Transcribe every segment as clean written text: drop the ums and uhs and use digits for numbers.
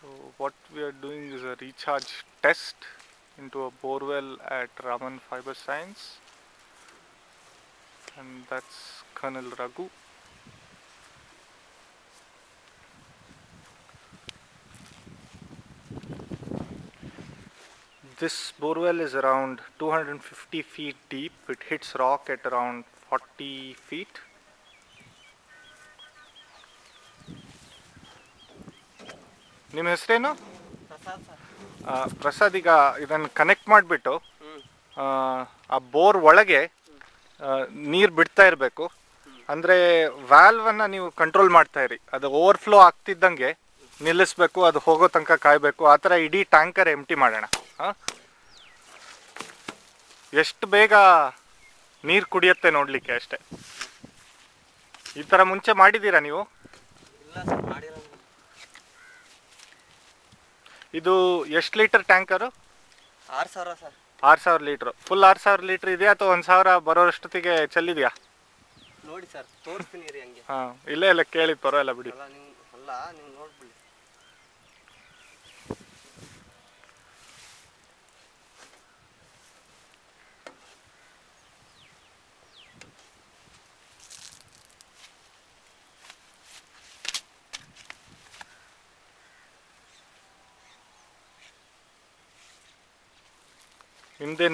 So what we are doing is a recharge test into a borewell at Raman Fiber Science, and that's Colonel Raghu. This borewell is around 250 feet deep. It hits rock at around 40 feet. ನಿಮ್ಮ ಹೆಸರೇನು? Prasad sir. Prasad, ಈಗ ಇದನ್ನು connect ಮಾಡಿಬಿಟ್ಟು ಆ bore ಒಳಗೆ ನೀರು ಬಿಡ್ತಾ ಇರಬೇಕು. ಅಂದರೆ ವ್ಯಾಲ್ವನ್ನು ನೀವು ಕಂಟ್ರೋಲ್ ಮಾಡ್ತಾ ಇರಿ. ಅದು ಓವರ್ಫ್ಲೋ ಆಗ್ತಿದ್ದಂಗೆ ನಿಲ್ಲಿಸ್ಬೇಕು, ಅದು ಹೋಗೋ ತನಕ ಕಾಯಬೇಕು. ಆ ಥರ ಇಡೀ ಟ್ಯಾಂಕರ್ ಎಂಟಿ ಮಾಡೋಣ. ಎಷ್ಟು ಬೇಗ ನೀರು ಕುಡಿಯುತ್ತೆ ನೋಡಲಿಕ್ಕೆ ಅಷ್ಟೇ. ಈ ಥರ ಮುಂಚೆ ಮಾಡಿದ್ದೀರಾ ನೀವು? ಇಲ್ಲ ಸರ್, ಮಾಡಿರೋದು. ಇದು ಎಷ್ಟು litre tanker? 6,000 sir. 6,000 litre. Full 6,000 litre ಇದೆಯಾ ಅಥವಾ 1,000 ಬರೋಷ್ಟೊತ್ತಿಗೆ ಚೆಲ್ಲಿದೆಯಾ? ನೋಡಿ ಸರ್, ತೋರಿಸ್ತೀನಿ ರೀ ಹಂಗೆ. ಹಾಂ, ಇಲ್ಲ ಕೇಳಿದ್ದು ಪರವಾಗಿಲ್ಲ ಬಿಡಿ. ನೀವು ನೋಡ್ಬಿಡಿ.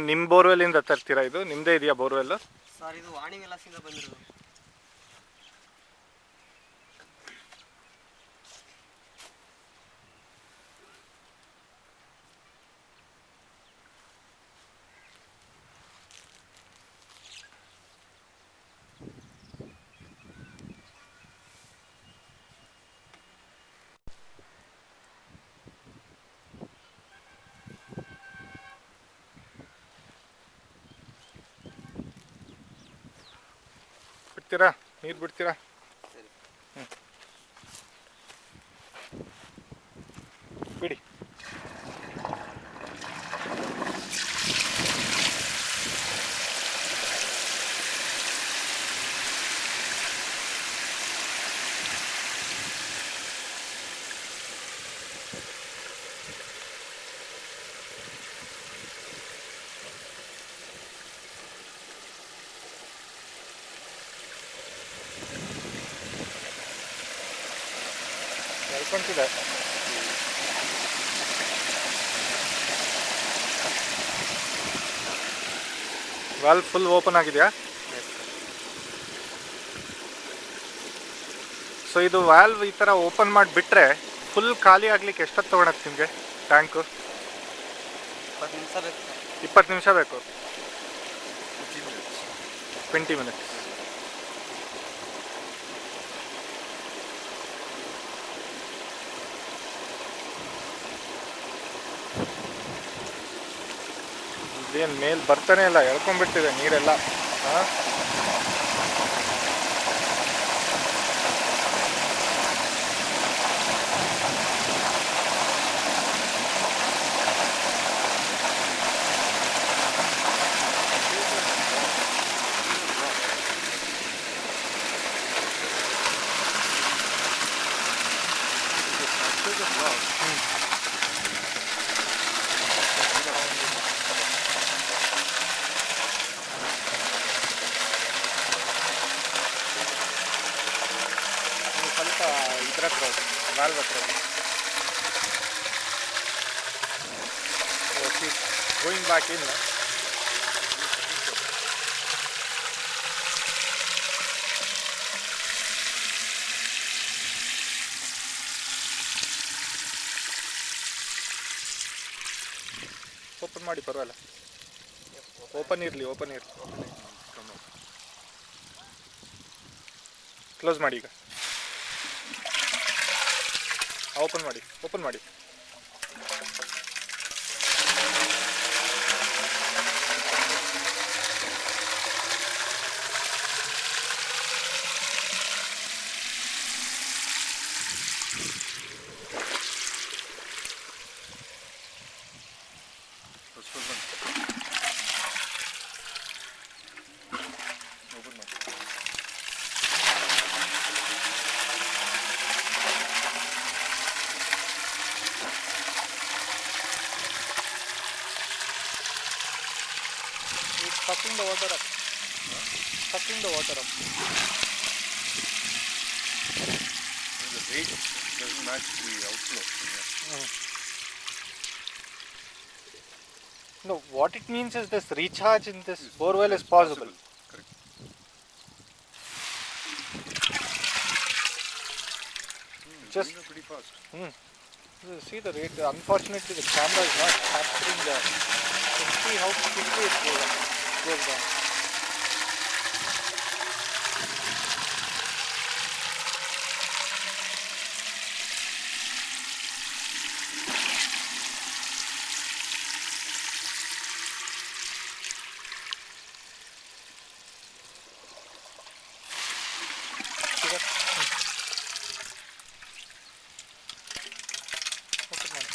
ನಿಮ್ಮ ಬೋರ್ವೆಲ್ಲಿಂದ ತರ್ತೀರಾ? ಇದು ನಿಮ್ಮದೇ ಇದೆಯಾ ಬೋರ್ವೆಲ್ಲು? ಸರ್, ಇದು ವಾಣಿ ವಿಲಾಸಿಂದ ಬಂದಿರೋದು. ಬಿಡ್ತೀರಾ? ನೀರು ಬಿಡ್ತೀರಾ? ಸರಿ. ಬಿಡಿ. ಹೇಳ್ಕೊಂತಿದೆ. ವಾಲ್ವ್ ಫುಲ್ ಓಪನ್ ಆಗಿದೆಯಾ? ಸೊ ಇದು ವಾಲ್ವ್ ಈ ಥರ ಓಪನ್ ಮಾಡಿಬಿಟ್ರೆ ಫುಲ್ ಖಾಲಿ ಆಗ್ಲಿಕ್ಕೆ ಎಷ್ಟೊತ್ತು ತೊಗೊಳತ್ತೆ ನಿಮಗೆ ಟ್ಯಾಂಕು? 20 ನಿಮಿಷ ಬೇಕು ಸರ್. 20 ನಿಮಿಷ ಬೇಕು. 20 ಮಿನಿಟ್ಸ್. ಇದೇನು ಮೇಲೆ ಬರ್ತಾನೆ ಇಲ್ಲ, ಎಳ್ಕೊಂಡ್ಬಿಟ್ಟಿದೆ ನೀರೆಲ್ಲ. ಹಾಂ, ಸ್ವಲ್ಪ ಇದ್ರ ಹತ್ರ ಹೋಗಿ, ವಾಲ್ವ್ ಹತ್ರ ಹೋಗಿ. Going back in. ಓಪನ್ ಮಾಡಿ, ಪರವಾಗಿಲ್ಲ. ಓಪನ್ ಇರಲಿ. ಕ್ಲೋಸ್ ಮಾಡಿ. ಈಗ ಓಪನ್ ಮಾಡಿ. water up. Sucking the water up. The rate doesn't match the outflow. Yeah. No, what it means is this recharge in this borewell is possible. Correct. Just Going up pretty fast. see the rate. Unfortunately, the camera is not capturing the. You can see how quickly it goes down. See that? Okay, man.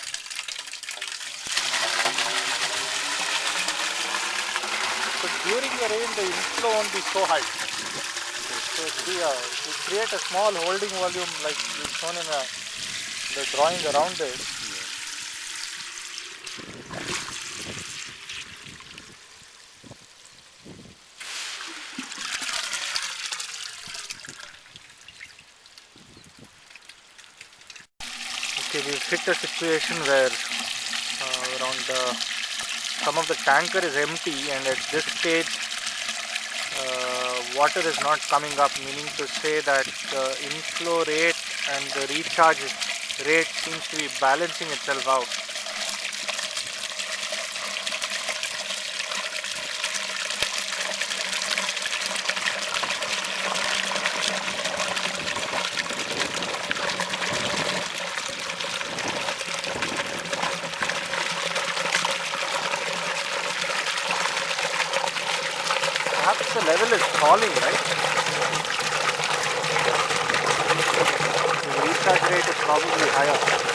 So during the rain, the inflow won't be so high. So it will create a small holding volume like you've shown in the drawing around it. Okay, we've hit a situation where some of the tanker is empty, and at this stage water is not coming up, meaning to say that the inflow rate and the recharge rate seems to be balancing itself out. Perhaps the level is falling, right? The recharge rate is probably higher.